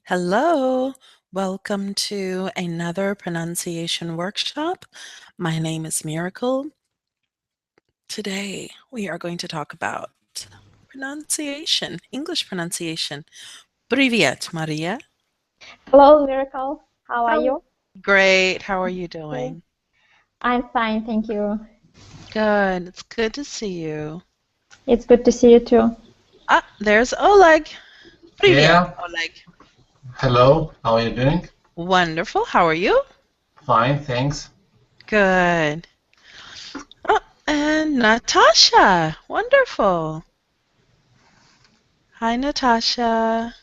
Hello, welcome to another pronunciation workshop. My name is Miracle. Today we are going to talk about pronunciation, English pronunciation. Привет, Maria. Hello, Miracle. How are How? you? Great. How are you Okay. doing? I'm fine, thank you. Good. It's good to see you. It's good to see you too. Ah, there's Oleg. Привет, Yeah, Oleg. hello, how are you doing? Wonderful. How are you? Fine, thanks. Good. Oh, and Natasha. Wonderful. Hi, Natasha.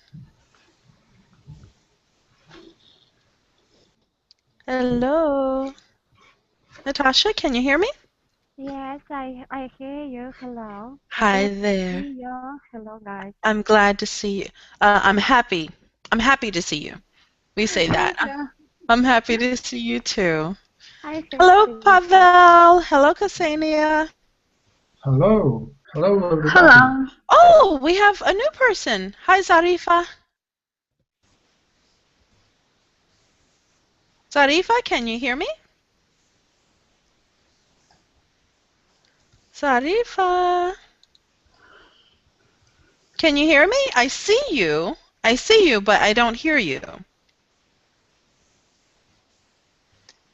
Hello. Natasha, can you hear me? Yes, I hear you. Hello. I'm Hi glad to there. see you. Hello, guys. I'm glad to see you. I'm happy. I'm happy to see you. We say that. Thank you. I'm happy to see you too. I feel Hello, to you too. Pavel. Hello, Ksenia. Hello, hello everybody. Hello. Oh, we have a new person. Hi, Zarifa. Zarifa, can you hear me? Zarifa. Can you hear me? I see you. I see you, but I don't hear you.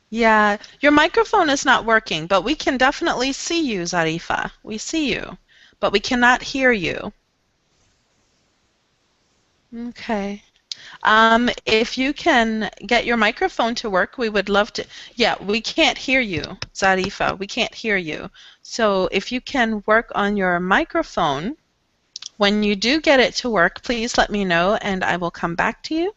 Yeah, your microphone is not working, but we can definitely see you, Zarifa. We see you, but we cannot hear you. Okay. If you can get your microphone to work, we would love to. Yeah, we can't hear you, Zarifa. We can't hear you. So if you can work on your microphone, when you do get it to work, please let me know and I will come back to you.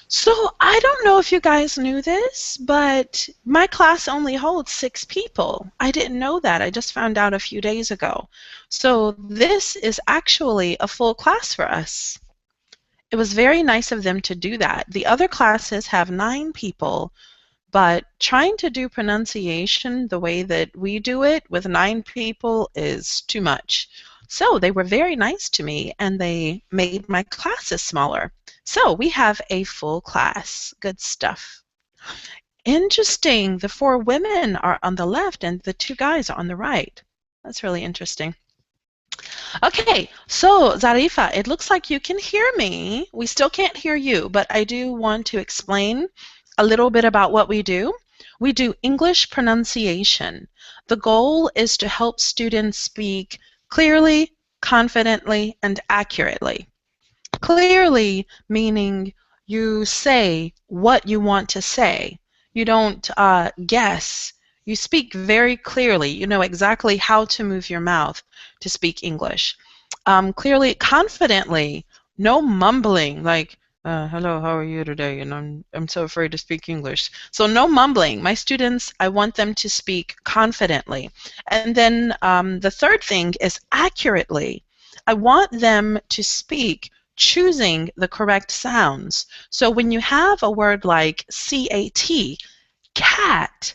So I don't know if you guys knew this, but my class only holds 6 people. I didn't know that. I just found out a few days ago. So this is actually a full class for us. It was very nice of them to do that. The other classes have 9 people, but trying to do pronunciation the way that we do it with 9 people is too much. So they were very nice to me and they made my classes smaller. So we have a full class. Good stuff. Interesting. The 4 women are on the left and the 2 guys are on the right. That's really interesting. Okay, so Zarifa, it looks like you can hear me. We still can't hear you, but I do want to explain a little bit about what we do. We do English pronunciation. The goal is to help students speak clearly, confidently, and accurately. Clearly meaning you say what you want to say. You don't guess. You speak very clearly. You know exactly how to move your mouth to speak English. Clearly, confidently, no mumbling like, hello, how are you today? And I'm so afraid to speak English. So no mumbling. My students, I want them to speak confidently. And then the third thing is accurately. I want them to speak choosing the correct sounds. So when you have a word like C-A-T, cat,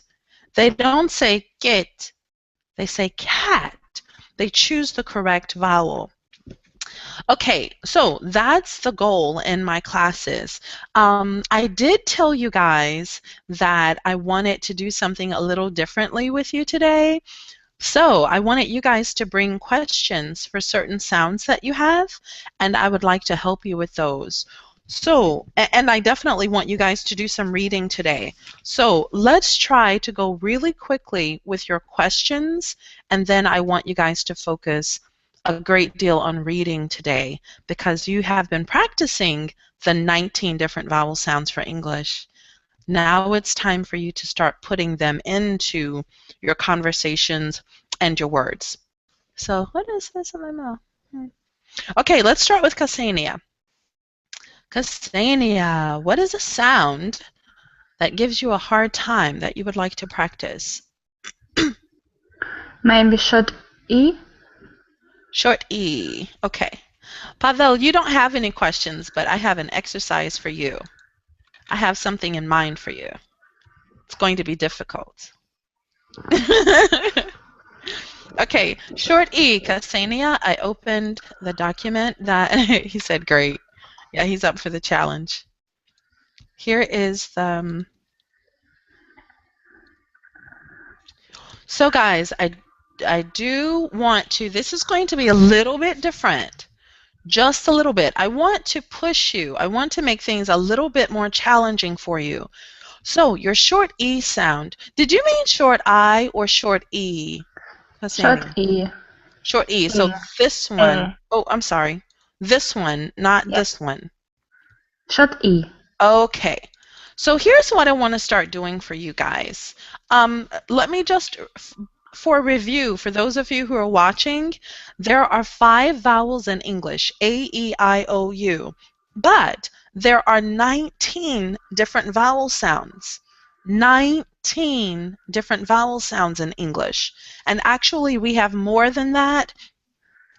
they don't say get, they say cat. They choose the correct vowel. Okay, so that's the goal in my classes. I did tell you guys that I wanted to do something a little differently with you today. So I wanted you guys to bring questions for certain sounds that you have, and I would like to help you with those. So, and I definitely want you guys to do some reading today. So let's try to go really quickly with your questions, and then I want you guys to focus a great deal on reading today because you have been practicing the 19 different vowel sounds for English. Now it's time for you to start putting them into your conversations and your words. So what is this in my mouth? Okay, let's start with Ksenia. Ksenia, what is a sound that gives you a hard time that you would like to practice? Maybe short E? Short E. Okay. Pavel, you don't have any questions, but I have an exercise for you. I have something in mind for you. It's going to be difficult. Okay, short E, Ksenia, I opened the document that he said great. Yeah, he's up for the challenge. Here is the... So guys, I do want to... This is going to be a little bit different. Just a little bit. I want to push you. I want to make things a little bit more challenging for you. So your short E sound. Did you mean short I or short E? Short Hassania? E. Short E. So this one. Oh, I'm sorry. This one, not Yep. this one. Short E. Okay. So here's what I want to start doing for you guys. Let me just, for review, for those of you who are watching, there are 5 vowels in English, A, E, I, O, U. But there are 19 different vowel sounds. 19 different vowel sounds in English. And actually, we have more than that.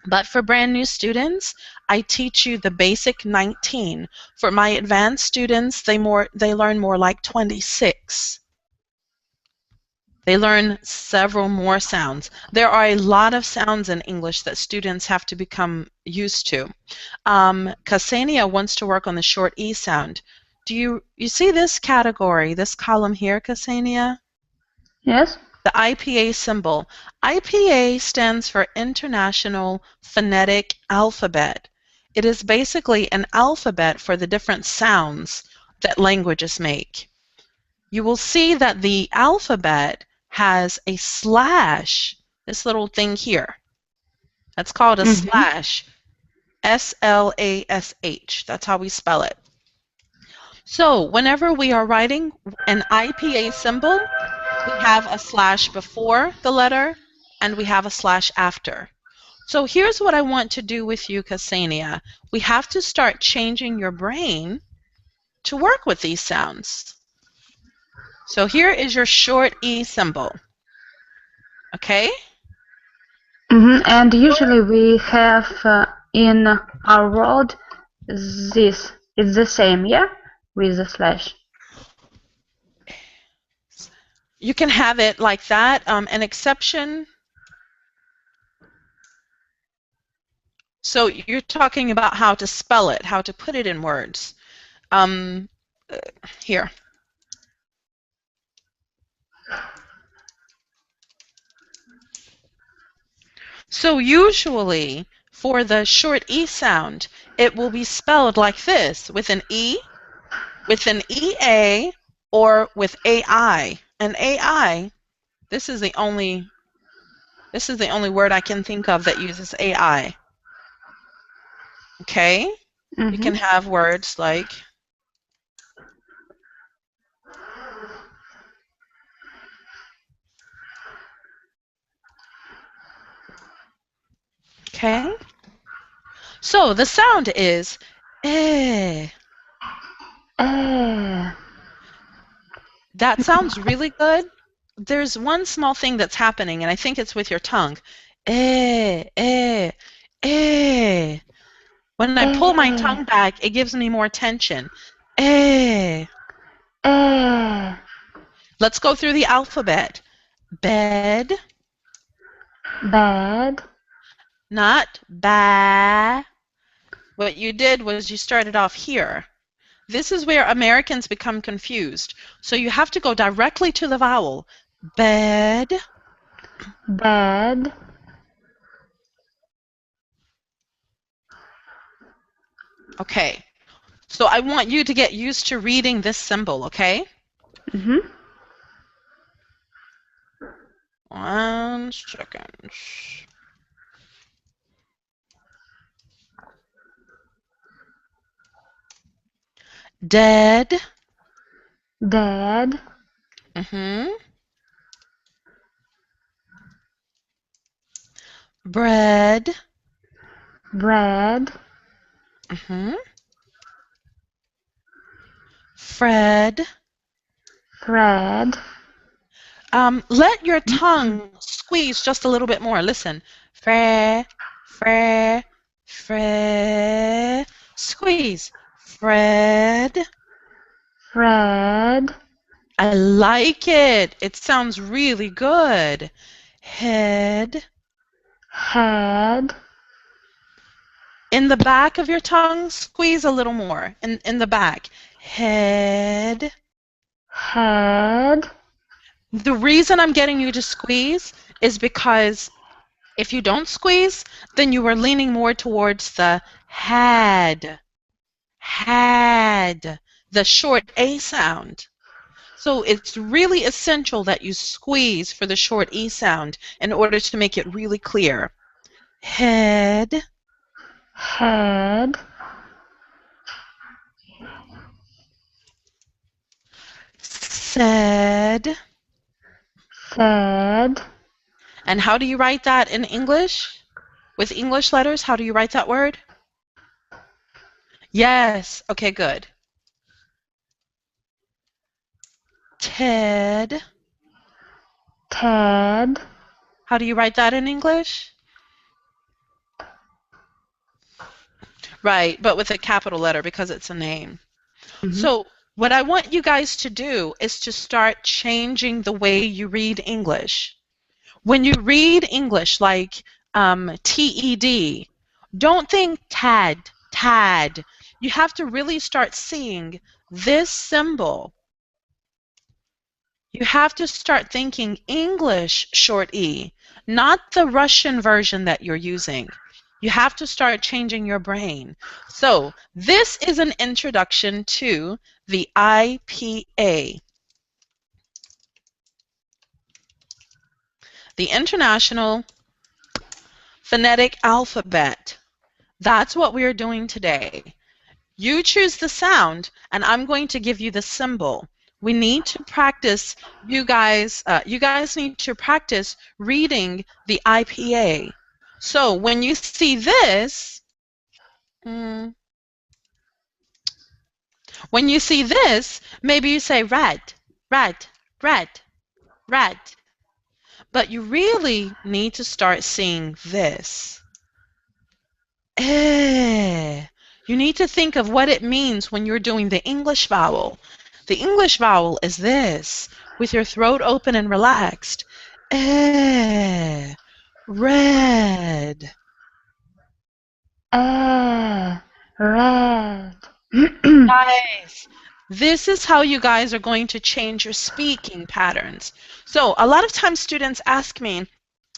But for brand new students, I teach you the basic 19. For my advanced students, they learn more like 26. They learn several more sounds. There are a lot of sounds in English that students have to become used to. Ksenia wants to work on the short E sound. Do you see this category, this column here, Ksenia? Yes. The IPA symbol. IPA stands for International Phonetic Alphabet. It is basically an alphabet for the different sounds that languages make. You will see that the alphabet has a slash, this little thing here. That's called a slash, S-L-A-S-H. That's how we spell it. So whenever we are writing an IPA symbol, we have a slash before the letter, and we have a slash after. So here's what I want to do with you, Ksenia. We have to start changing your brain to work with these sounds. So here is your short E symbol. Okay? And usually we have in our world this. It's the same, yeah? With the slash. You can have it like that. An exception. So you're talking about how to spell it, how to put it in words. Here. So usually for the short E sound, it will be spelled like this, with an E, with an EA, or with AI. And AI, this is the only word I can think of that uses AI. Okay? You can have words like okay? So the sound is eh. That sounds really good. There's one small thing that's happening, and I think it's with your tongue. Eh, eh, eh. When I pull my tongue back, it gives me more tension. Eh. Let's go through the alphabet. Bed. Bad. Not ba. What you did was you started off here. This is where Americans become confused. So you have to go directly to the vowel. Bed. Bad. Okay. So I want you to get used to reading this symbol, okay? 1 second. Dead. Dead. Bread. Bread. Fred. Fred. Let your tongue squeeze just a little bit more. Listen. Fre, fre, fre. Squeeze. Fred. Fred. I like it. It sounds really good. Head. Head. In the back of your tongue, squeeze a little more. In the back. Head. Head. The reason I'm getting you to squeeze is because if you don't squeeze, then you are leaning more towards the had. Had. The short A sound. So it's really essential that you squeeze for the short E sound in order to make it really clear. Head. Head. Said. Said. And how do you write that in English? With English letters, how do you write that word? Yes. Okay, good. Ted. Ted. How do you write that in English? Right, but with a capital letter because it's a name. So what I want you guys to do is to start changing the way you read English. When you read English like TED, don't think tad, tad. You have to really start seeing this symbol. You have to start thinking English short E, not the Russian version that you're using. You have to start changing your brain. So this is an introduction to the IPA, the International Phonetic Alphabet. That's what we are doing today. You choose the sound, and I'm going to give you the symbol. We need to practice, you guys need to practice reading the IPA. So when you see this, when you see this, maybe you say red, red, red, red. But you really need to start seeing this. Eh. You need to think of what it means when you're doing the English vowel. The English vowel is this, with your throat open and relaxed. Eh. Red. Red. Nice. This is how you guys are going to change your speaking patterns. So a lot of times students ask me,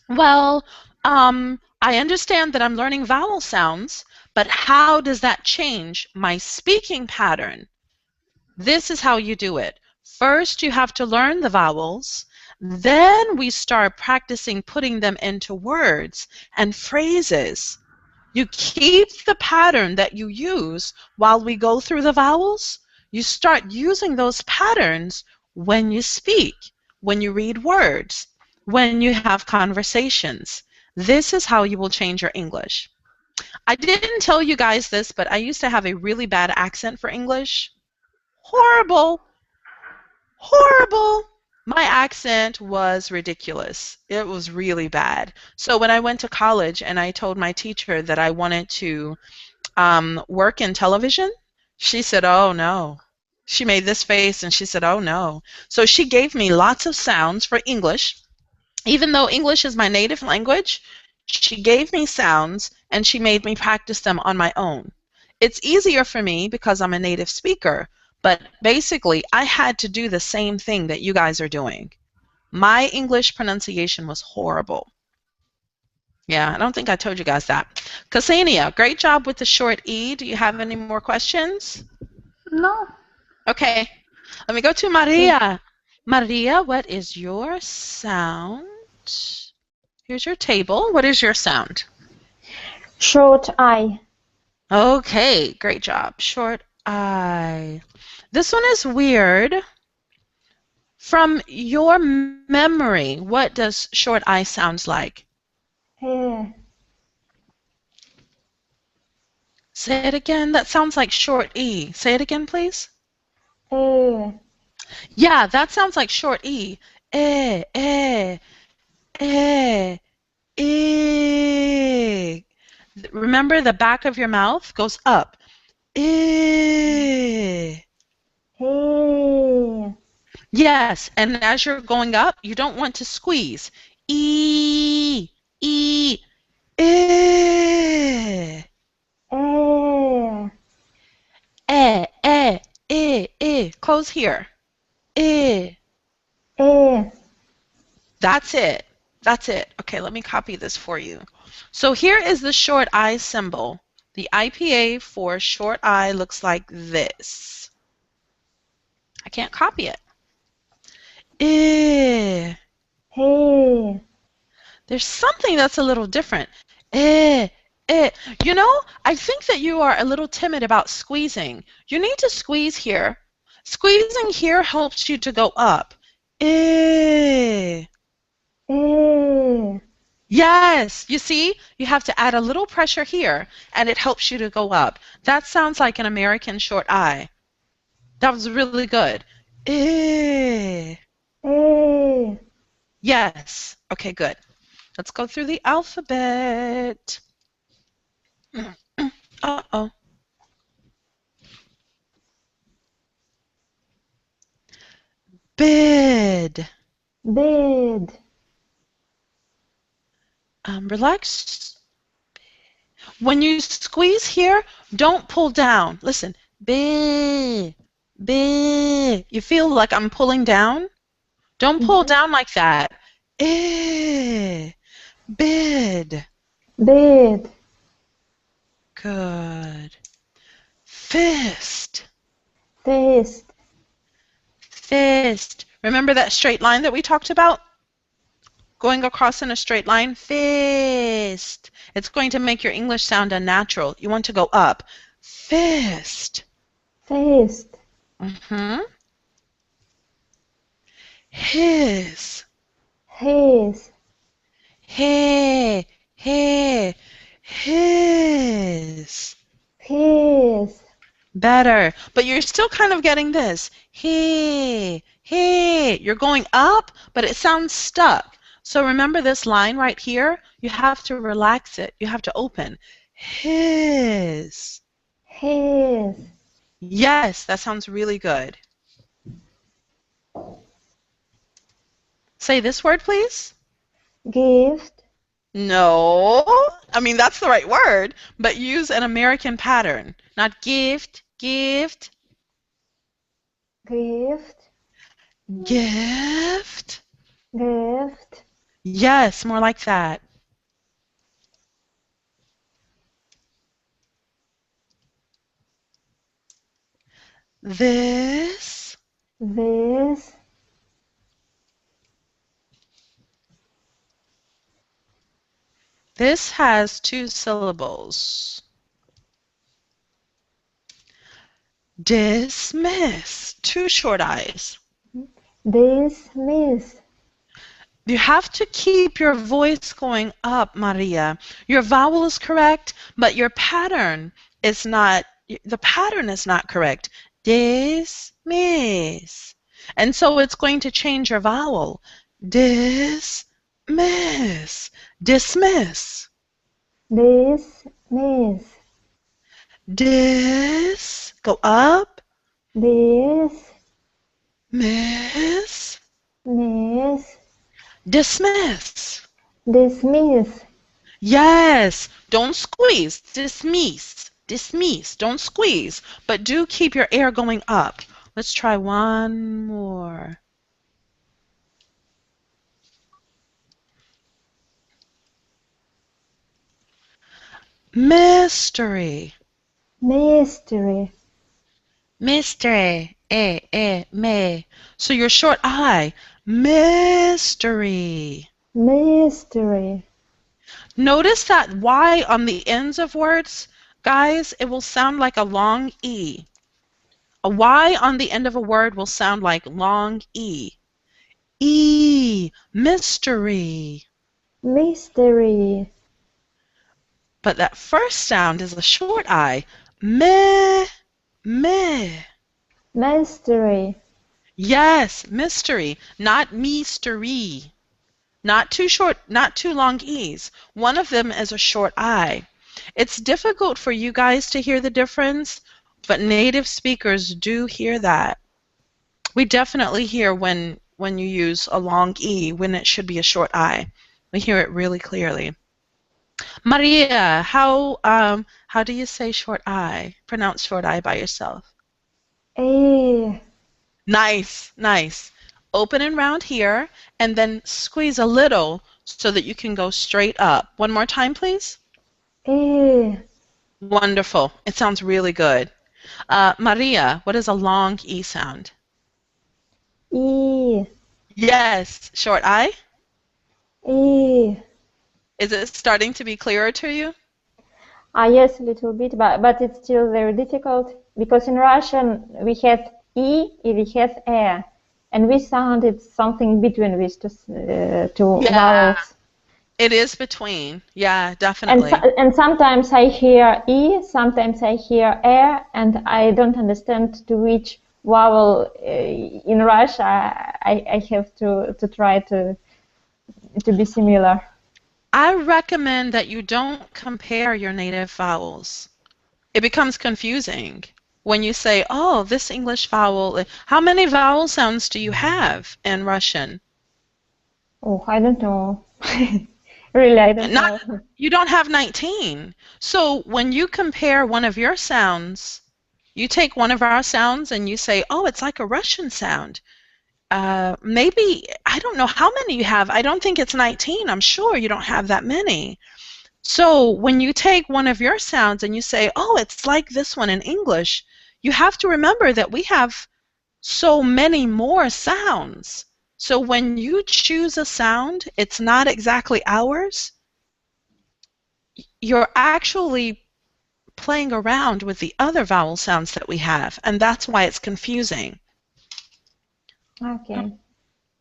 well, I understand that I'm learning vowel sounds, but how does that change my speaking pattern? This is how you do it. First, you have to learn the vowels. Then we start practicing putting them into words and phrases. You keep the pattern that you use while we go through the vowels. You start using those patterns when you speak, when you read words, when you have conversations. This is how you will change your English. I didn't tell you guys this, but I used to have a really bad accent for English. Horrible. Horrible. My accent was ridiculous. It was really bad. So when I went to college and I told my teacher that I wanted to work in television, she said, oh no. She made this face and she said, oh no. So she gave me lots of sounds for English. Even though English is my native language, she gave me sounds and she made me practice them on my own. It's easier for me because I'm a native speaker, but basically I had to do the same thing that you guys are doing. My English pronunciation was horrible. Yeah, I don't think I told you guys that. Ksenia, great job with the short E. Do you have any more questions? No. Okay, let me go to Maria. Maria, what is your sound? Here's your table. What is your sound? Short I. Okay, great job. Short I. This one is weird. From your memory, what does short I sounds like? He. Say it again. That sounds like short E. Say it again, please. E. Yeah, that sounds like short E. Eh, eh, eh, eh. Remember, the back of your mouth goes up. Eh. He. Yes, and as you're going up, you don't want to squeeze. E, eh. Close here. E. E. That's it. That's it. Okay, let me copy this for you. So here is the short I symbol. The IPA for short I looks like this. I can't copy it. Eh. He. There's something that's a little different. Eh. Eh. You know, I think that you are a little timid about squeezing. You need to squeeze here. Squeezing here helps you to go up. Eh. E. Yes, you see, you have to add a little pressure here, and it helps you to go up. That sounds like an American short I. That was really good. Eh. E. Yes. Okay, good. Let's go through the alphabet. Uh-oh. Bid. Bed. Relax. When you squeeze here, don't pull down. Listen. Bid. Bid. You feel like I'm pulling down? Don't pull down like that. Eh. Bid. Bed. Good. Fist. Fist. Fist. Remember that straight line that we talked about? Going across in a straight line? Fist. It's going to make your English sound unnatural. You want to go up. Fist. Fist. Mm-hmm. His. His. Hey. Hey. His. His. Better. But you're still kind of getting this. Hey. Hey. You're going up, but it sounds stuck. So remember this line right here? You have to relax it. You have to open. His. His. Yes, that sounds really good. Say this word, please. Gift. No. I mean, that's the right word, but use an American pattern. Not gift, gift, Gift. gift. Gift. Yes, more like that. This. This. This has 2 syllables. Dismiss. 2 short I's. Dismiss. You have to keep your voice going up, Maria. Your vowel is correct, but your pattern is not, the pattern is not correct. Dismiss. And so it's going to change your vowel. Dismiss. Dismiss. Dismiss. Dis. Go up. Dismiss. Miss. Dismiss. Dismiss. Yes, don't squeeze. Dismiss. Dismiss. Don't squeeze. But do keep your air going up. Let's try one more. Mystery. Mystery. Mystery. Me. So your short I. Mystery. Mystery. Notice that Y on the ends of words, guys, it will sound like a long E. A Y on the end of a word will sound like long E. E, mystery. Mystery. But that first sound is a short I. Me, me. Mystery. Yes, mystery, not mystery. Not too short, not too long E's. One of them is a short I. It's difficult for you guys to hear the difference, but native speakers do hear that. We definitely hear when you use a long E when it should be a short I. We hear it really clearly. Maria, how do you say short I? Pronounce short I by yourself. A. Nice, nice. Open and round here, and then squeeze a little so that you can go straight up. One more time, please. E. Wonderful. It sounds really good. Maria, what is a long E sound? E. Yes. Short I? E. Is it starting to be clearer to you? Yes, a little bit, but it's still very difficult because in Russian we have E and we have E, and we sounded something between these two Yeah, vowels. it is between. Yeah, And definitely. and sometimes I hear E, sometimes I hear E, and I don't understand to which vowel in Russia I have to try to be similar. I recommend that you don't compare your native vowels. It becomes confusing when you say, oh, this English vowel. How many vowel sounds do you have in Russian? Oh, I don't know. Really, I don't Not, know. you don't have 19. So when you compare one of your sounds, you take one of our sounds and you say, oh, it's like a Russian sound. Maybe, I don't know how many you have. I don't think it's 19. I'm sure you don't have that many. So when you take one of your sounds and you say, oh, it's like this one in English, you have to remember that we have so many more sounds. So when you choose a sound, it's not exactly ours. You're actually playing around with the other vowel sounds that we have, and that's why it's confusing. Okay.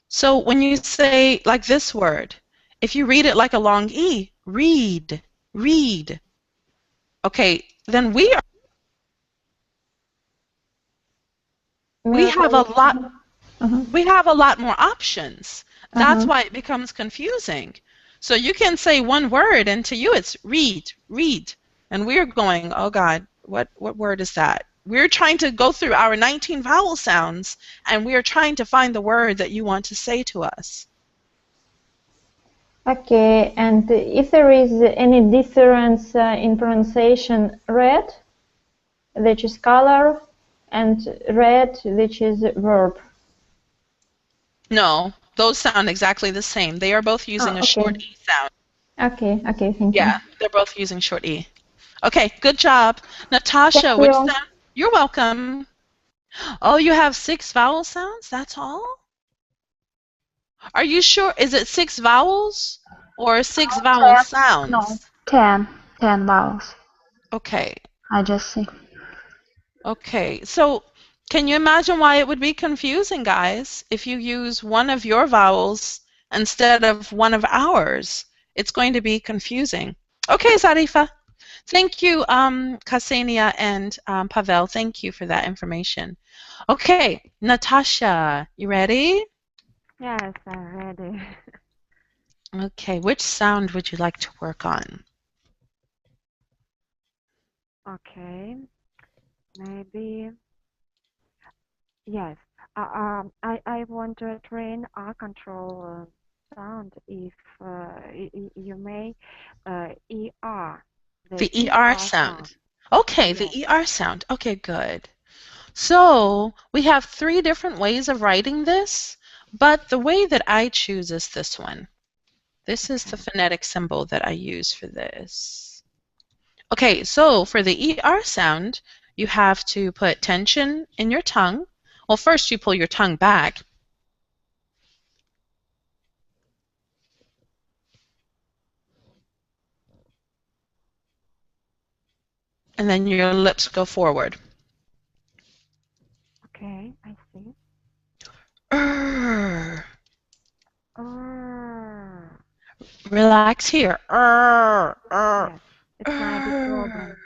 So when you say, like this word, if you read it like a long E, read, read, okay, then we have a Miracle. lot Uh-huh. we have a lot more options. That's Uh-huh. why it becomes confusing. So you can say one word, and to you it's read, read. And we're going, oh God, what word is that? We're trying to go through our 19 vowel sounds, and we are trying to find the word that you want to say to us. Okay, and if there is any difference in pronunciation, red, which is color, and red, which is verb. No, those sound exactly the same. They are both using Oh, a short okay. E sound. Okay, thank you. Yeah, they're both using short E. Okay, good job. Thank Natasha, which you. sound? You're welcome. Oh, you have 6 vowel sounds? That's all? Are you sure? Is it 6 vowels or 6 vowel 10. No, sounds? 10. 10 vowels. Okay. I just see. Okay. So, can you imagine why it would be confusing, guys, if you use one of your vowels instead of one of ours? It's going to be confusing. Okay, Zarifa. Thank you, Ksenia and Pavel. Thank you for that information. Okay, Natasha, you ready? Yes, I'm ready. Okay, which sound would you like to work on? Okay, maybe yes. I want to train R control sound if you may ER, the The ER ER sound. sound. Okay, the Yes. ER sound. Okay, good. So we have 3 different ways of writing this, but the way that I choose is this one. This is the Okay. phonetic symbol that I use for this. Okay, so for the ER sound, you have to put tension in your tongue. Well, first you pull your tongue back, and then your lips go forward. Okay, I see. Err. Uh, Relax here. Err, err, yes, it's my big err. problem.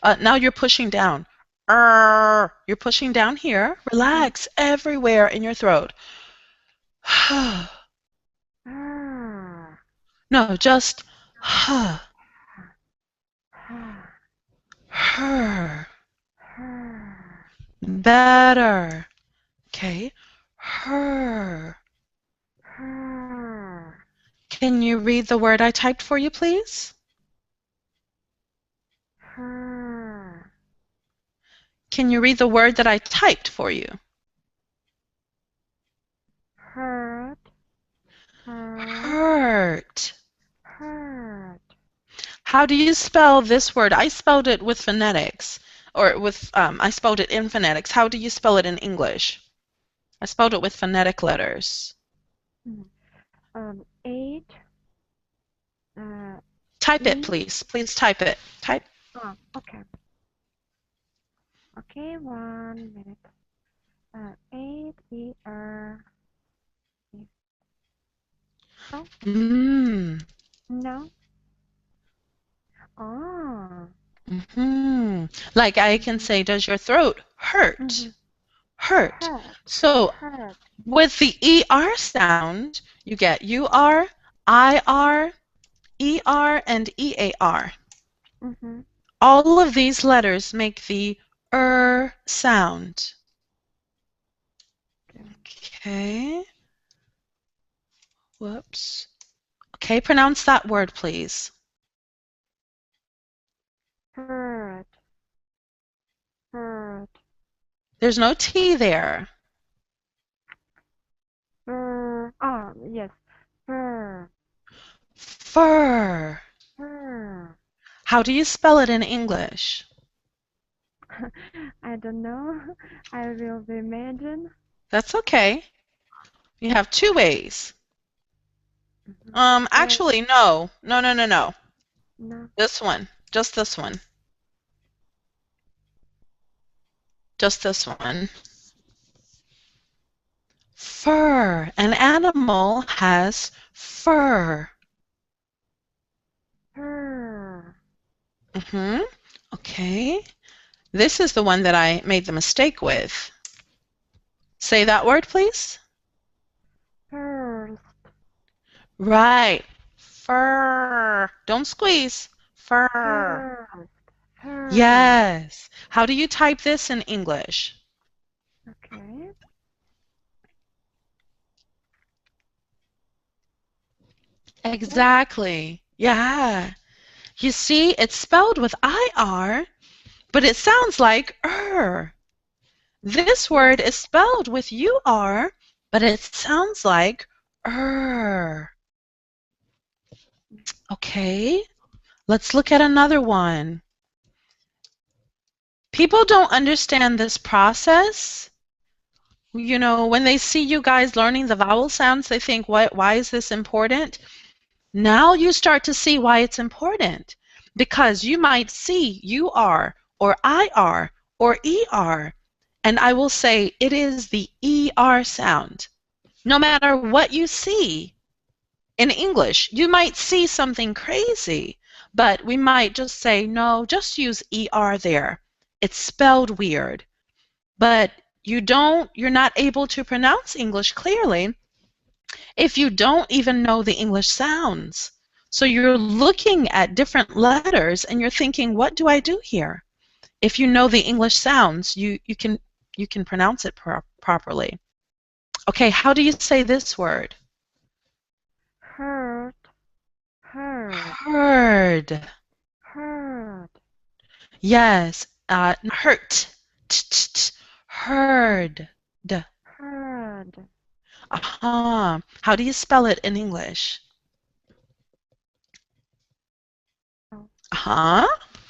Uh, Now you're pushing down. Err. You're pushing down here. Relax everywhere in your throat. uh, No, just better. Okay. Her. Can you read the word I typed for you, please? can you read the word that I typed for you? Hurt. Hurt. Hurt. How do you spell this word? I spelled it with phonetics, or with, I spelled it in phonetics. How do you spell it in English? I spelled it with phonetic letters. 8. Type it, E. please. Please type it. Type. Oh, okay. Okay, 1 minute. 8 E R. Oh, no. Oh. Like I can say, does your throat hurt? Hurt. Hurt. So Hurt. with the ER sound, you get UR, IR, ER, and EAR. All of these letters make the sound. Okay. Whoops. Okay, pronounce that word, please. Hurt. Hurt. There's no T there. Oh, yes. Fur. Fur. Fur. How do you spell it in English? I don't know. I will imagine. That's okay. You have two ways. Actually, no. No, no, no, no. No. This one. Just this one. Just this one. Fur. An animal has fur. Fur. Okay. This is the one that I made the mistake with. Say that word, please. First. Right. Fur. Don't squeeze. Fur. First. Fur. Yes. How do you type this in English? Okay. Exactly. Yeah. You see, it's spelled with IR, but it sounds like This word is spelled with UR, but it sounds like Okay. Let's look at another one. People don't understand this process. You know, when they see you guys learning the vowel sounds, they think, why is this important? Now you start to see why it's important. Because you might see UR or IR or ER, and I will say it is the ER sound. No matter what you see in English, you might see something crazy, but we might just say, no, just use ER there. It's spelled weird. But you're not able to pronounce English clearly if you don't even know the English sounds. So you're looking at different letters and you're thinking, what do I do here? If you know the English sounds, you can pronounce it properly. Okay, how do you say this word? Hurt. Hurt. Heard. Hurt. Yes, hurt. Heard. Heard. How do you spell it in English?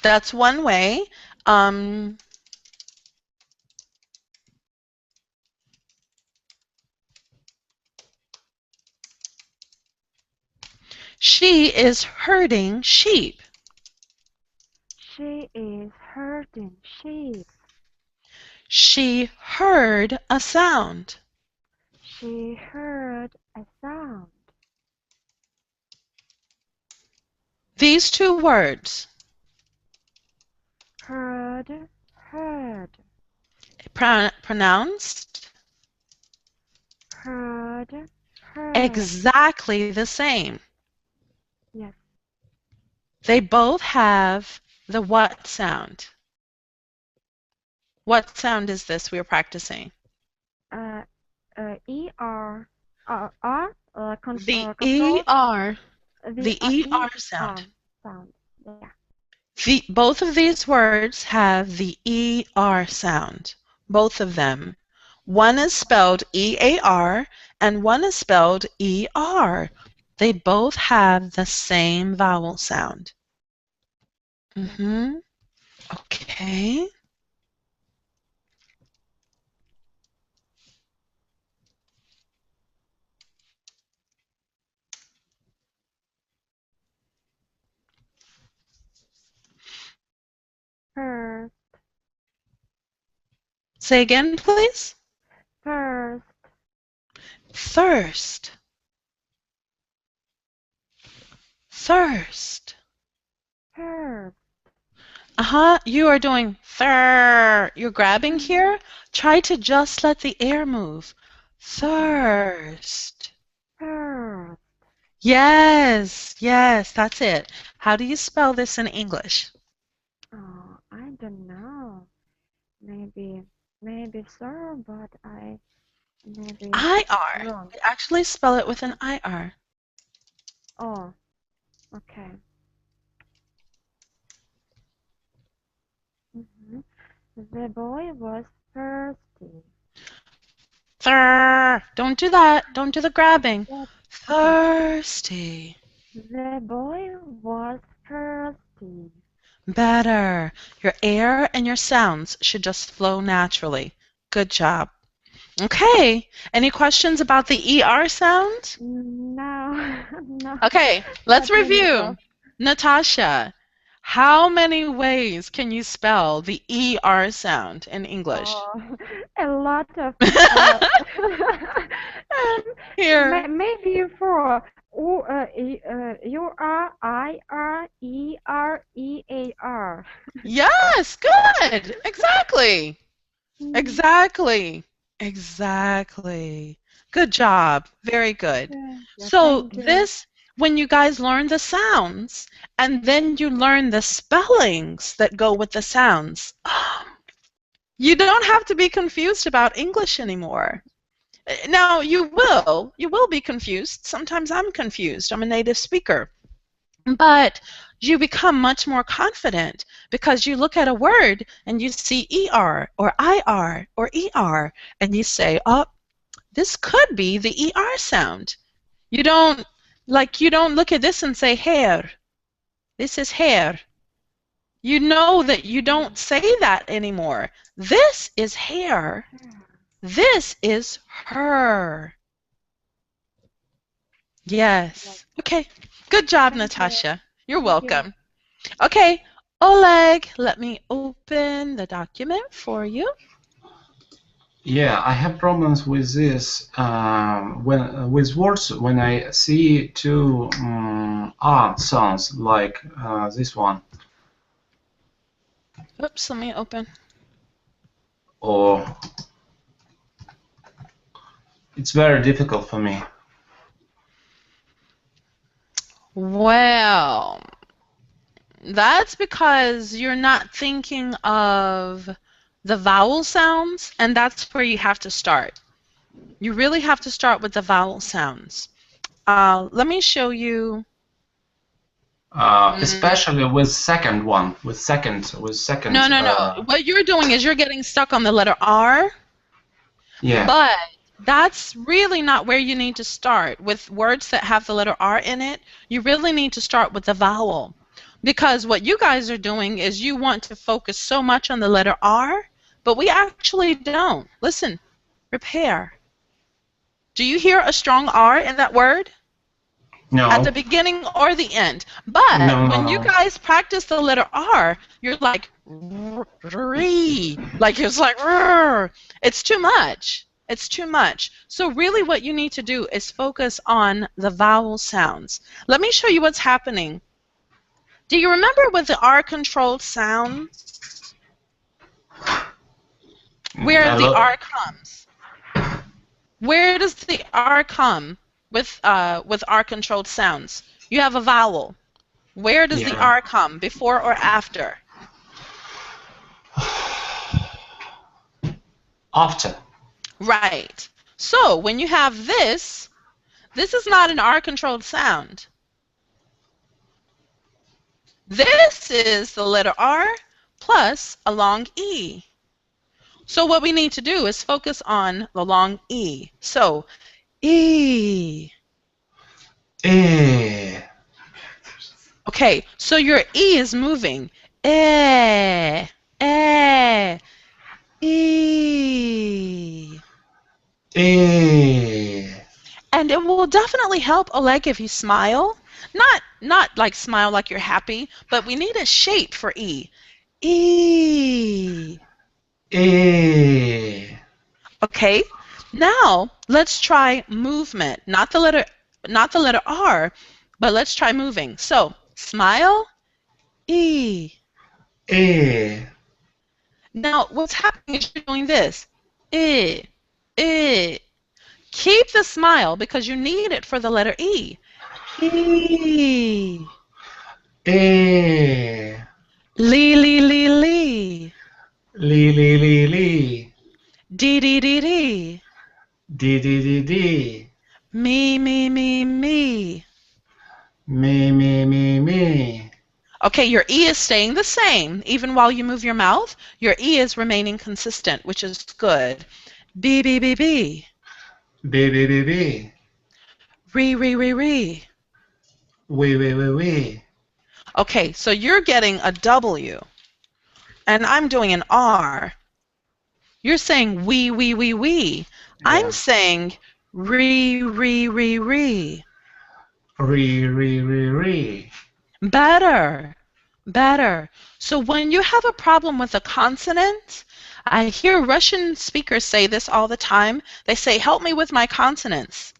That's one way. She is herding sheep. She is herding sheep. She heard a sound. She heard a sound. These two words. Heard. Heard. Pronounced Heard. Heard. exactly the same. Yes. They both have the what sound. What sound is this we are practicing? ER. The control. ER. The The ER sound. sound. Yeah. Both of these words have the ER sound. Both of them. One is spelled EAR and one is spelled ER. They both have the same vowel sound. Okay. First, Say again, please. first, Thirst. Thirst. first. You are doing thir. You're grabbing here. Try to just let the air move. Thirst. First. Yes, yes, that's it. How do you spell this in English? Oh, I don't know. Maybe so, but I maybe IR. wrong. I actually spell it with an IR. Oh, okay. The boy was thirsty. Thir. Don't do that. Don't do the grabbing. Okay. Thirsty. The boy was thirsty. Better. Your air and your sounds should just flow naturally. Good job. Okay. Any questions about the ER sound? No, no. Okay, let's Not really review. so. Natasha, how many ways can you spell the ER sound in English? Oh, a lot of um, Here. maybe for U R I R E R E A R. Yes, good. Exactly. Exactly. Exactly. Good job. Very good. Yeah, So thank you. this, when you guys learn the sounds, and then you learn the spellings that go with the sounds, you don't have to be confused about English anymore. Now, you will be confused. Sometimes I'm confused. I'm a native speaker. But you become much more confident because you look at a word and you see ER or IR or ER and you say, oh, this could be the ER sound. You don't look at this and say hair. This is hair. You know that you don't say that anymore. This is hair. This is her. Yes. Okay. Good job, Thank you. Natasha. You're Thank you. welcome. Okay, Oleg, let me open the document for you. Yeah, I have problems with this when with words when I see two R sounds like this one, Oops, let me open. or it's very difficult for me. Well, that's because you're not thinking of the vowel sounds, and that's where you have to start. You really have to start with the vowel sounds. Let me show you. Especially with second one, with second. No, no, no. What you're doing is you're getting stuck on the letter R. Yeah. But that's really not where you need to start. With words that have the letter R in it, you really need to start with the vowel. Because what you guys are doing is you want to focus so much on the letter R, but we actually don't. Listen, repair. Do you hear a strong R in that word? At the No. beginning or the end. But No, no, when you no. guys practice the letter R, you're like, like it's like, it's too much. It's too much. So really what you need to do is focus on the vowel sounds. Let me show you what's happening. Do you remember with the R-controlled sounds, where the R comes? Where does the R come with R-controlled sounds? You have a vowel. Where does the Yeah. R come, before or after? After. Right. So when you have this is not an R-controlled sound. This is the letter R plus a long E. So what we need to do is focus on the long E. So, E. E. Okay, so your E is moving. E. E. E. E. And it will definitely help, Oleg, if you smile. Not like smile like you're happy, but we need a shape for E. E. E. Okay, now let's try movement. Not the letter R, but let's try moving. So smile, E. E. Now what's happening is you're doing this. E. E. Keep the smile because you need it for the letter E. E. E. Lee, lee, lee, lee. Li li li li. Dee, dee, dee, dee. Di di di di. Me, me, me, me. Me me me me. Okay, your E is staying the same. Even while you move your mouth, your E is remaining consistent, which is good. B, B, B, B. Bi bi bi bi. Re, re, re, re. We we we we. Okay, so you're getting a W, and I'm doing an R. You're saying we. I'm Yeah. saying re, re, re, re. Re re re re. Better, better. So when you have a problem with a consonant, I hear Russian speakers say this all the time. They say, help me with my consonants.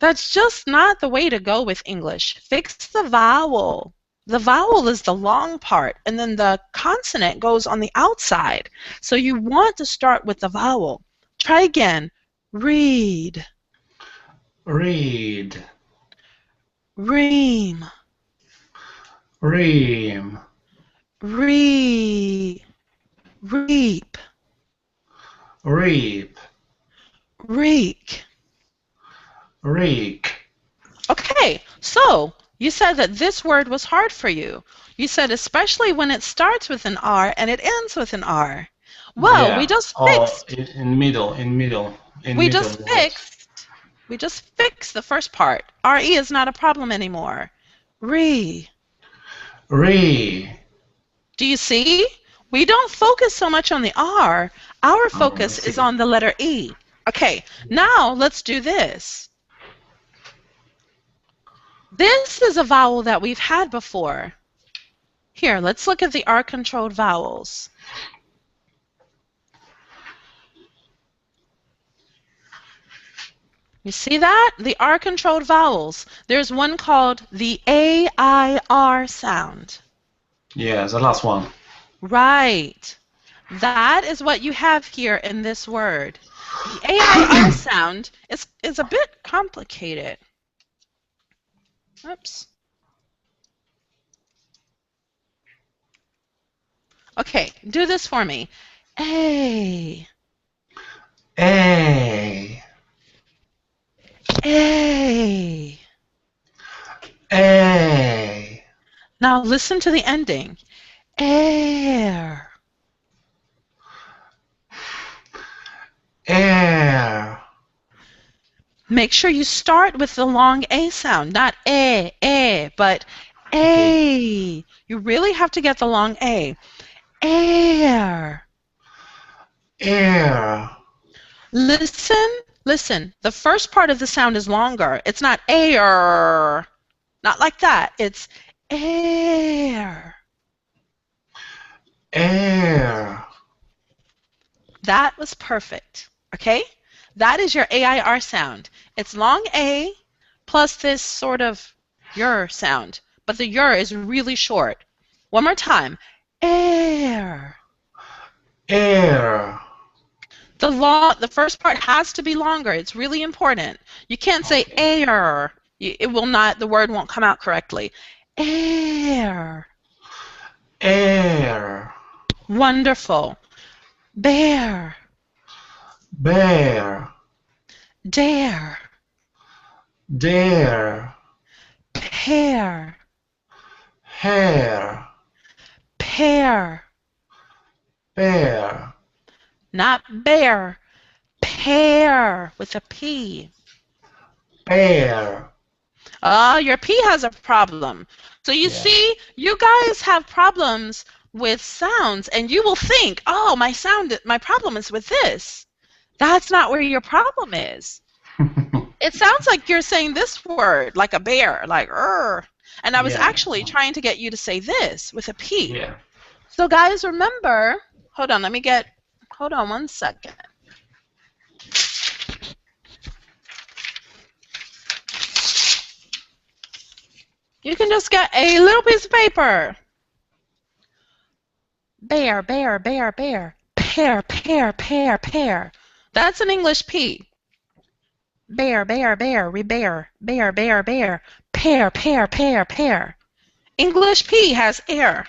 That's just not the way to go with English. Fix the vowel. The vowel is the long part, and then the consonant goes on the outside. So you want to start with the vowel. Try again. Read, Read. ream, Ream. reap, reap, Reap. reek. Reek. Okay, so you said that this word was hard for you. You said especially when it starts with an R and it ends with an R. Well, we Yeah. just Oh, fixed. in middle, in middle, in We middle just words. fixed. We just fixed the first part. RE is not a problem anymore. Re. Re. Do you see? We don't focus so much on the R. Our Oh, I focus is see. on the letter E. Okay, now let's do this. This is a vowel that we've had before. Here, let's look at the R-controlled vowels. You see that? The R-controlled vowels. There's one called the A-I-R sound. Yeah, the last one. Right. That is what you have here in this word. The A-I-R sound is a bit complicated. Oops. Okay, do this for me. A. A. A. A. Now listen to the ending. Air. Air. Make sure you start with the long A sound, not but Okay. A. You really have to get the long A. Air. Air. Listen. The first part of the sound is longer. It's not air. Not like that. It's air. Air. That was perfect. Okay? That is your AIR sound. It's long A plus this sort of yer sound. But the yer is really short. One more time. Air. Air. The first part has to be longer. It's really important. You can't say Okay. air. The word won't come out correctly. Air. Air. Wonderful. Bear. Bear. Dare. Dare. Hair. Hair. Pear. Bear. Not bear. Pear with a P. Bear. Your P has a problem. So you see, you guys have problems with sounds, and you will think, oh, my problem is with this. That's not where your problem is. It sounds like you're saying this word, like a bear, like and I was actually trying to get you to say this with a P. Yeah. So guys, remember, hold on 1 second. You can just get a little piece of paper. Bear, bear, bear, bear. Pear, pear, pear, pear. That's an English P. Bear, bear, bear, rebear. Bear, bear, bear. Pear, pear, pear, pear. English P has air.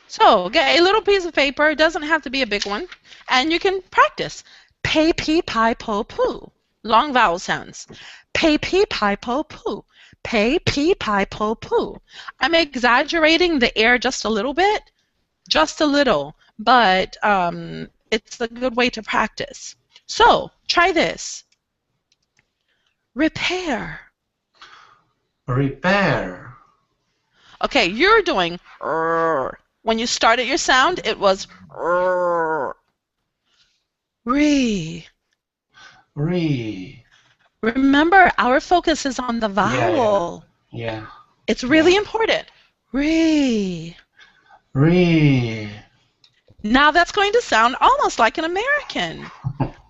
So get a little piece of paper. It doesn't have to be a big one. And you can practice. Pay, pee, pie, po, poo. Long vowel sounds. Pay, pee, pie, po, poo. Pay, pee, pie, po, poo. I'm exaggerating the air just a little bit. Just a little. But it's a good way to practice. So try this. Repair. Repair. Okay, you're doing when you started your sound, it was re. Re. Remember, our focus is on the vowel. Yeah. It's really important. Re. Re. Now that's going to sound almost like an American.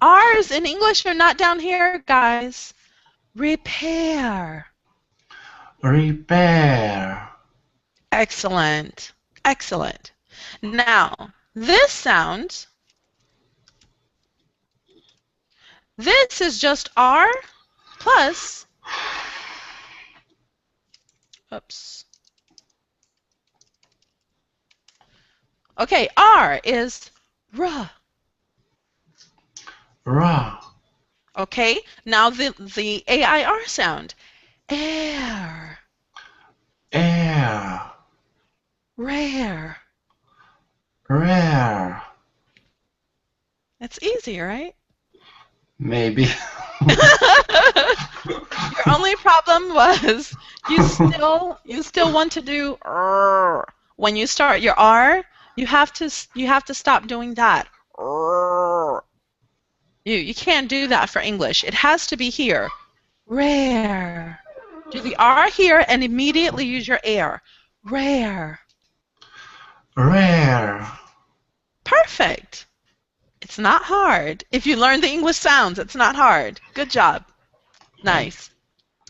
R's in English are not down here, guys. Repair. Repair. Excellent. Excellent. Now, this sound, this is just R plus, oops. Okay, R is R. Ra. Okay, now the AIR sound. Air. Air. Rare. Rare. That's easy, right? Maybe. Your only problem was you still want to do R. When you start your R, you have to stop doing that. R. You can't do that for English. It has to be here. Rare. Do the R here and immediately use your air. Rare. Rare. Perfect. It's not hard. If you learn the English sounds, it's not hard. Good job. Nice.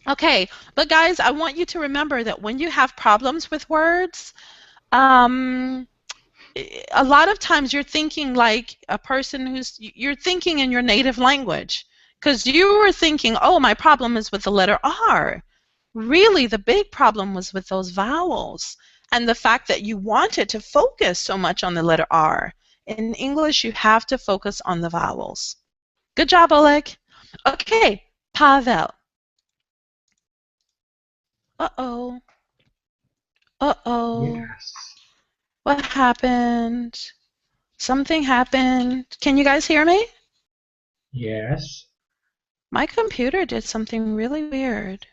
Okay, but guys, I want you to remember that when you have problems with words, a lot of times you're thinking like a person you're thinking in your native language. Because you were thinking, oh, my problem is with the letter R. Really, the big problem was with those vowels and the fact that you wanted to focus so much on the letter R. In English, you have to focus on the vowels. Good job, Oleg. Okay, Pavel. Uh-oh. Uh-oh. Yes. What happened? Something happened. Can you guys hear me? Yes. My computer did something really weird.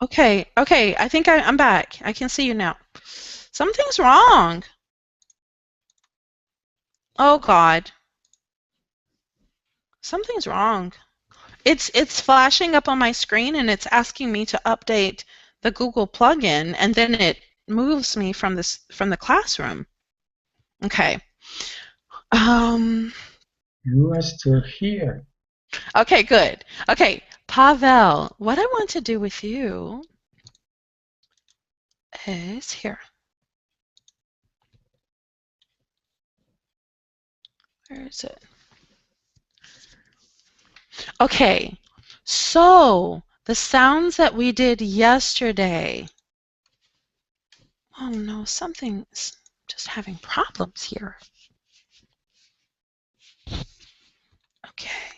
Okay, I think I'm back. I can see you now. Something's wrong. Oh, God. Something's wrong. It's flashing up on my screen, and it's asking me to update the Google plugin, and then it moves me from the classroom. Okay. You are still here. Okay, good. Okay, Pavel, what I want to do with you is here. Where is it? Okay, so the sounds that we did yesterday. Oh no, something's just having problems here. Okay.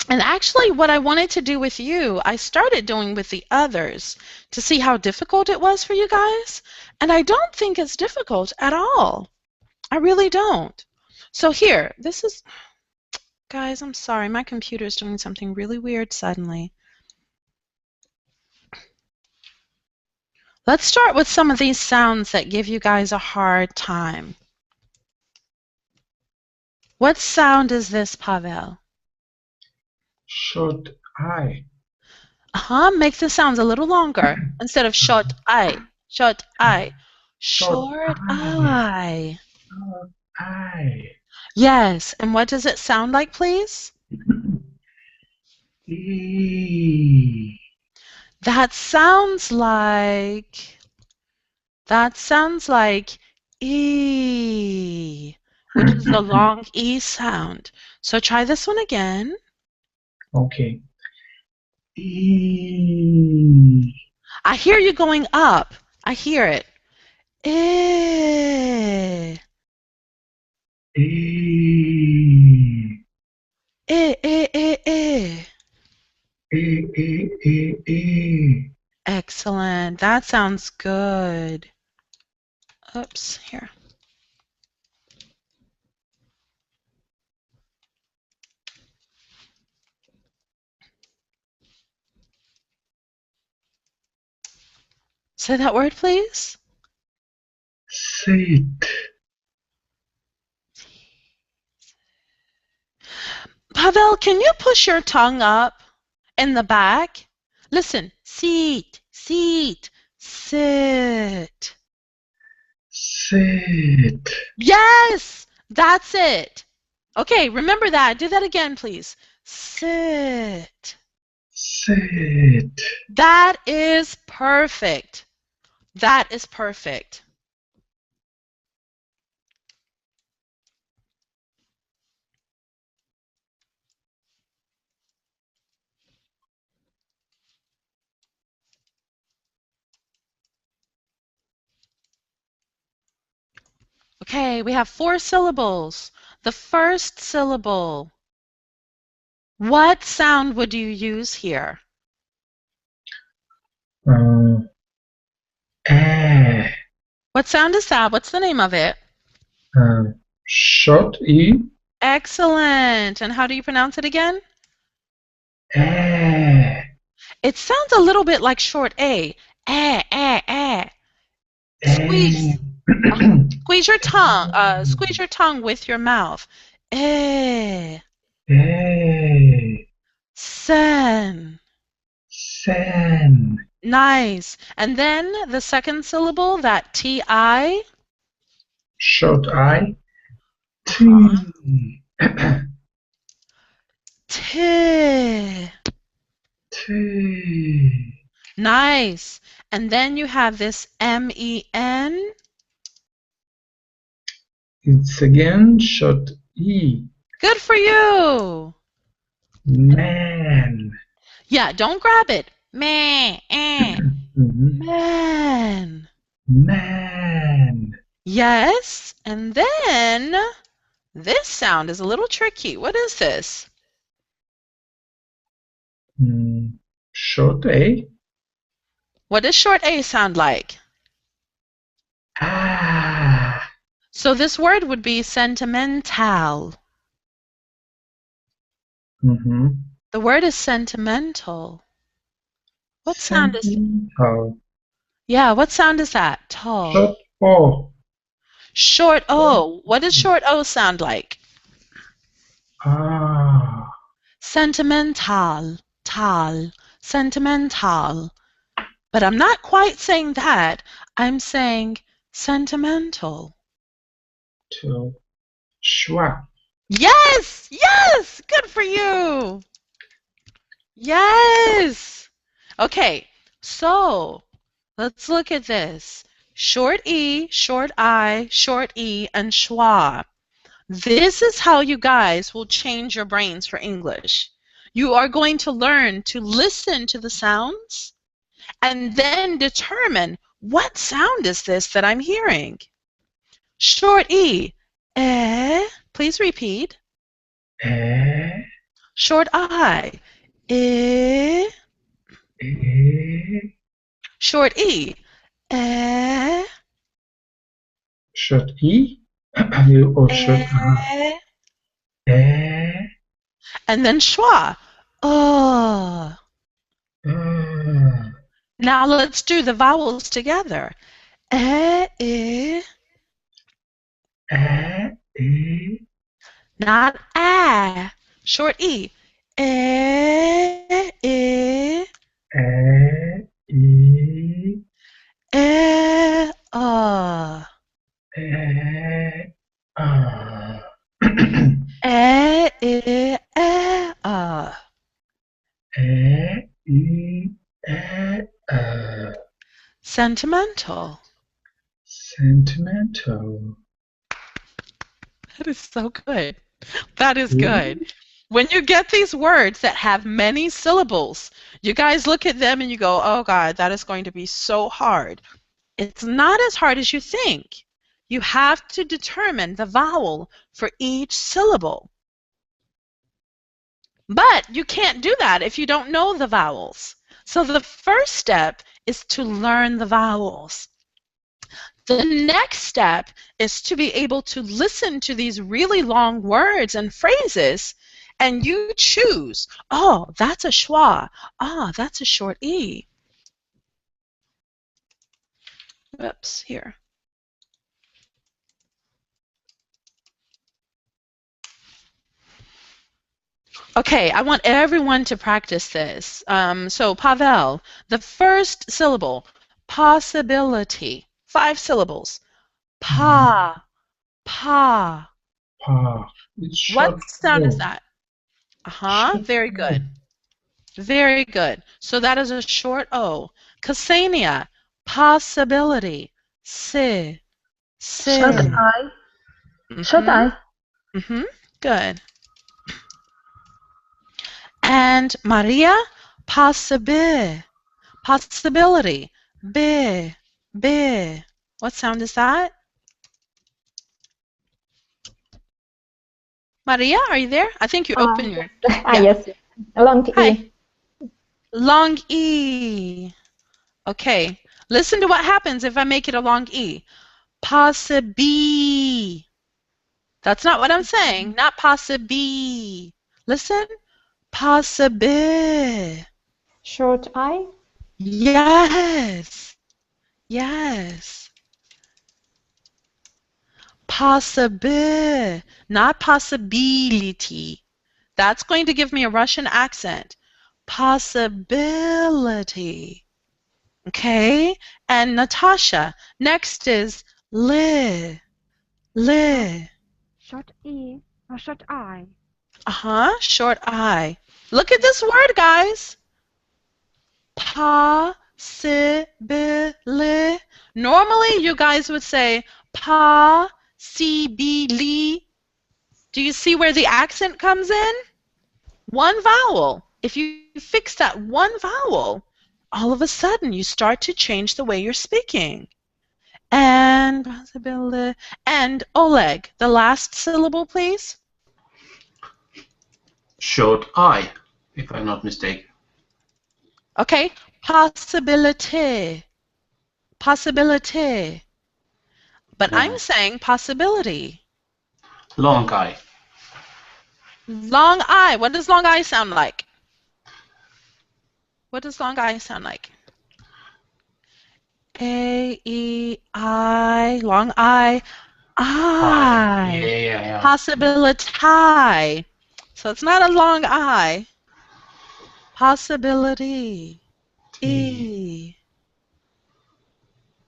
And actually, what I wanted to do with you, I started doing with the others to see how difficult it was for you guys. And I don't think it's difficult at all. I really don't. So here, this is, guys, I'm sorry. My computer's doing something really weird suddenly. Let's start with some of these sounds that give you guys a hard time. What sound is this, Pavel? Short I. Make the sounds a little longer. Instead of short I. Short I. Short I. Short I. Yes, and what does it sound like, please? E. That sounds like E, which is the long E sound. So try this one again. Okay. E. I hear you going up. I hear it. Eh. E. Eh, eh, eh, eh. E. E. E. E. Excellent. That sounds good. Oops, here. Say that word, please. Sit. Pavel, can you push your tongue up in the back? Listen. Seat, seat, sit. Sit. Yes, that's it. Okay, remember that. Do that again, please. Sit. Sit. That is perfect. That is perfect. Okay, we have 4 syllables. The first syllable. What sound would you use here? Eh. What sound is that? What's the name of it? Short E. Excellent. And how do you pronounce it again? Eh. It sounds a little bit like short A. Squeeze. Squeeze your tongue. Squeeze your tongue with your mouth. Eh. Sen. Sen. Nice. And then the second syllable, that T-I. Short I. T. T. T. Nice. And then you have this M-E-N. It's again short E. Good for you. Man. Yeah, don't grab it. Man. Mhm. Man. Man. Yes. And then this sound is a little tricky. What is this? Short A. What does short A sound like? Ah. So this word would be sentimental. The word is sentimental. What sound is Sentimental. Yeah, what sound is that? Tall. Short O. Short O. What does short O sound like? Ah. Sentimental. Tal. Sentimental. But I'm not quite saying that. I'm saying sentimental. To. Schwa. Yes! Yes! Good for you! Yes! Okay, so let's look at this. Short E, short I, short E, and schwa. This is how you guys will change your brains for English. You are going to learn to listen to the sounds and then determine what sound is this that I'm hearing. Short E, eh. Please repeat. Eh. Short I. I. E. Short E. Eh. Short E. Or short Eh. E. And then schwa. Oh. Now let's do the vowels together. I. E. Not ah. Short E. I. E. Ah. E. Ah. Ah. E. E. Sentimental. Sentimental. That is so good. That is good. Really? When you get these words that have many syllables, you guys look at them and you go, oh God, that is going to be so hard. It's not as hard as you think. You have to determine the vowel for each syllable. But you can't do that if you don't know the vowels. So the first step is to learn the vowels. The next step is to be able to listen to these really long words and phrases, and you choose, oh, that's a schwa. Ah, that's a short E. Oops, here. Okay, I want everyone to practice this. So, Pavel, the first syllable, possibility, 5 syllables. Pa, pa. Pa. It's What short sound is O. that? Uh-huh, Short very O. good. Very good. So that is a short O. Ksenia, possibility. Si, Short si. Si. I. Short Mm-hmm, I. mm-hmm. Good. And Maria, possible. Possibility. Be, be. What sound is that? Maria, are you there? I think you opened your... Yeah. Yes. Long Hi. E. Long E. Okay. Listen to what happens if I make it a long E. Possibly. That's not what I'm saying. Not possibly. Listen. Possible. Short I. Yes. Yes. Possible. Not possibility. That's going to give me a Russian accent. Possibility. Okay? And Natasha, next is li. Li. Short E or short I? Uh-huh. Short I. Look at this word, guys. Possibili. Normally, you guys would say possibili. Do you see where the accent comes in? One vowel. If you fix that one vowel, all of a sudden you start to change the way you're speaking. And possibility. And Oleg, the last syllable, please. Short I, if I'm not mistaken. Okay. Possibility. Possibility. But Yeah. I'm saying possibility. Long I. Long I. What does long I sound like? What does long I sound like? A-E-I. Long I. I. I. Yeah. Possibility. So it's not a long I. Possibility. T. E.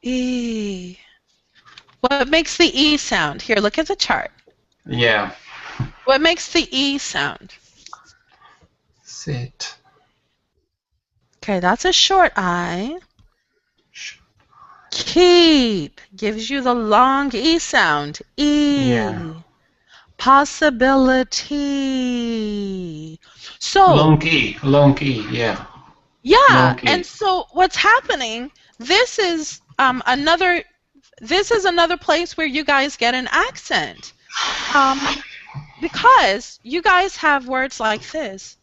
E. What makes the E sound? Here, look at the chart. Yeah. What makes the E sound? Sit. Okay, that's a short I. Keep gives you the long E sound. E. Yeah. Possibility. So, Long E. Long E. Yeah. yeah, Long and E. so what's happening, this is another place where you guys get an accent. Because you guys have words like this.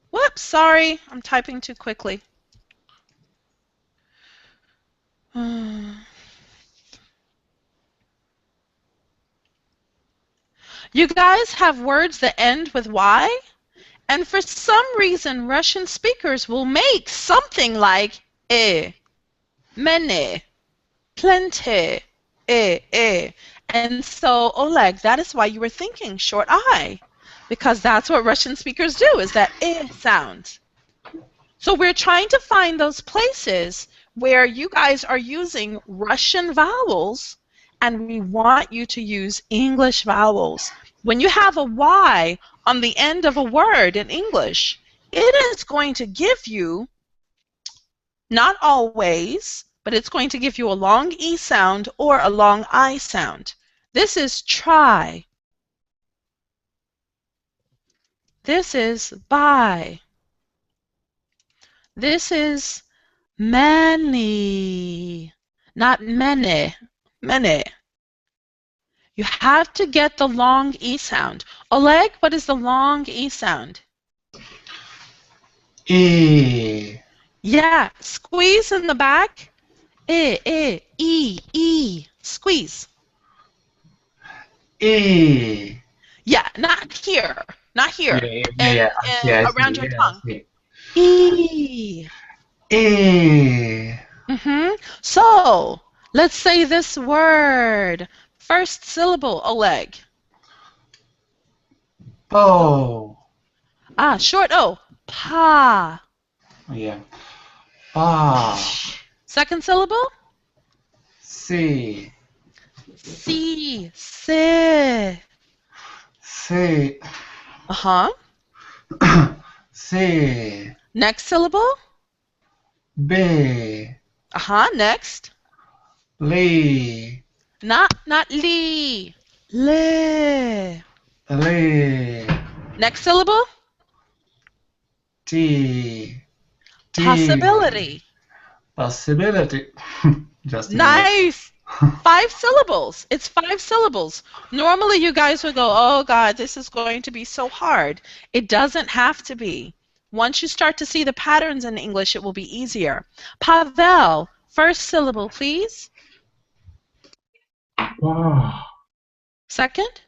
Whoops, sorry, I'm typing too quickly. You guys have words that end with Y, and for some reason, Russian speakers will make something like many, plenty, eh. And so, Oleg, that is why you were thinking short I, because that's what Russian speakers do, is that sound. So we're trying to find those places where you guys are using Russian vowels, and we want you to use English vowels. When you have a Y on the end of a word in English, it is going to give you, not always, but it's going to give you a long E sound or a long I sound. This is try. This is buy. This is many, not many, many. You have to get the long E sound. Oleg, what is the long E sound? E. Yeah, squeeze in the back. E. Squeeze. E. Yeah, not here. Not here. Yeah. I Around see. your Yeah, I tongue. see. E. E. So, let's say this word. First syllable, Oleg. Po. Short O. Pa. Yeah. Pa. Second syllable? Si. Si. Si. Si. Uh-huh. Si. Next syllable? B. Uh-huh. Next. Li. Not li. Le. Li. Next syllable? T. T. Possibility. Possibility. Just a minute. Nice. 5 syllables. It's 5 syllables. Normally you guys would go, oh God, this is going to be so hard. It doesn't have to be. Once you start to see the patterns in English, it will be easier. Pavel, first syllable, please. Pa. Second.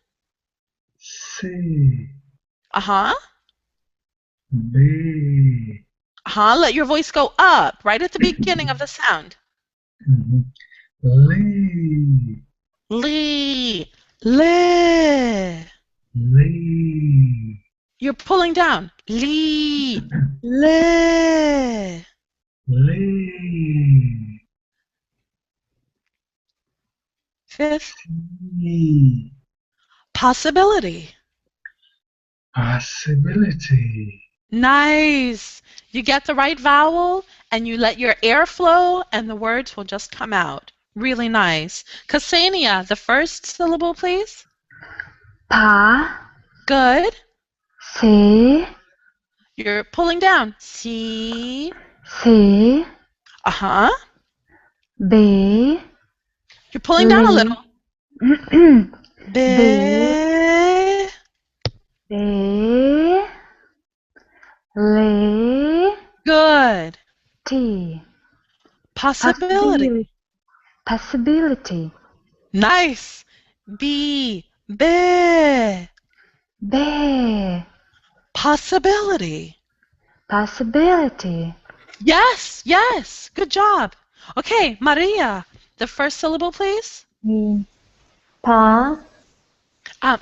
Si. Uh-huh. B. Uh-huh. Let your voice go up right at the beginning of the sound. Li. Lee. Le. Li. You're pulling down. Lee. Le. Li. Fifth. Si. Possibility. Possibility. Nice. You get the right vowel and you let your air flow and the words will just come out. Really nice. Ksenia, the first syllable, please. Pa. Good. Si. You're pulling down. C. Si. Uh-huh. B. You're pulling down a little. B. B. B. Li. Good. T. Possibility. Possibility. Nice. B. B. B. Possibility. Possibility. Yes, yes. Good job. Okay, Maria, the first syllable, please. Pa.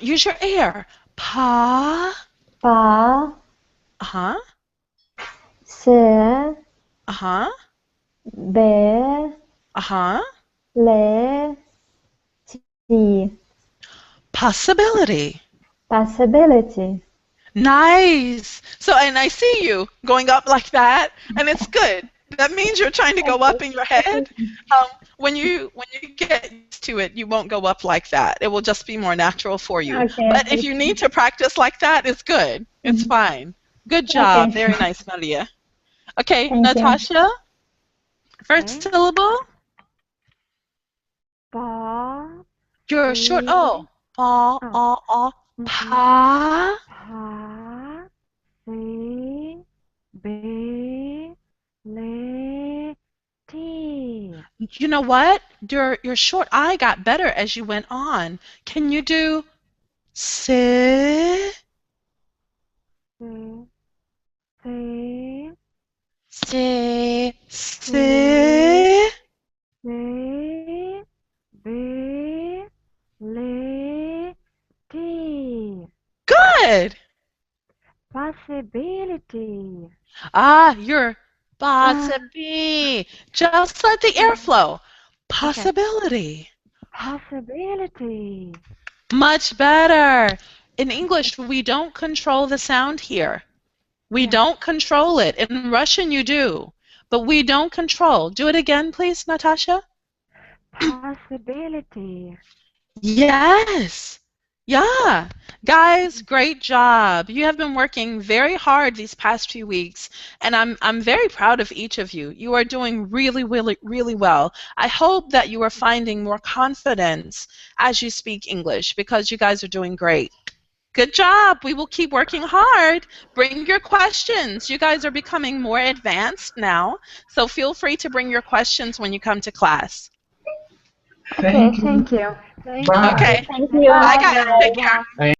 Use your air. Pa. Pa. Uh-huh. Se. Uh-huh. Be. Uh-huh. Le. Ti. Possibility. Possibility. Nice. So, and I see you going up like that, and it's good. That means you're trying to go up in your head. When you get used to it, you won't go up like that. It will just be more natural for you. Okay. But if you need to practice like that, it's good. It's fine. Good job. Okay. Very nice, Maria. Okay, Thank you. Natasha. First syllable. Pa. Your short O. Pa, Oh. pa. Pa, se, be, le, ti. You know what? Your short I got better as you went on. Can you do se, Se, se, se, se, se? se, be, le, ti. Good. Possibility. Ah, you're possibly. Just let the airflow. Possibility. Possibility. Much better. In English, we don't control the sound here. We Yeah. don't control it. In Russian, you do. But we don't control. Do it again, please, Natasha. Possibility. Yes. Yeah. Guys, great job. You have been working very hard these past few weeks, and I'm very proud of each of you. You are doing really, really, really well. I hope that you are finding more confidence as you speak English because you guys are doing great. Good job. We will keep working hard. Bring your questions. You guys are becoming more advanced now, so feel free to bring your questions when you come to class. Okay, Thank you. thank you. Thank Bye. Okay. Thank you. Bye, Bye. guys. Bye. Take care.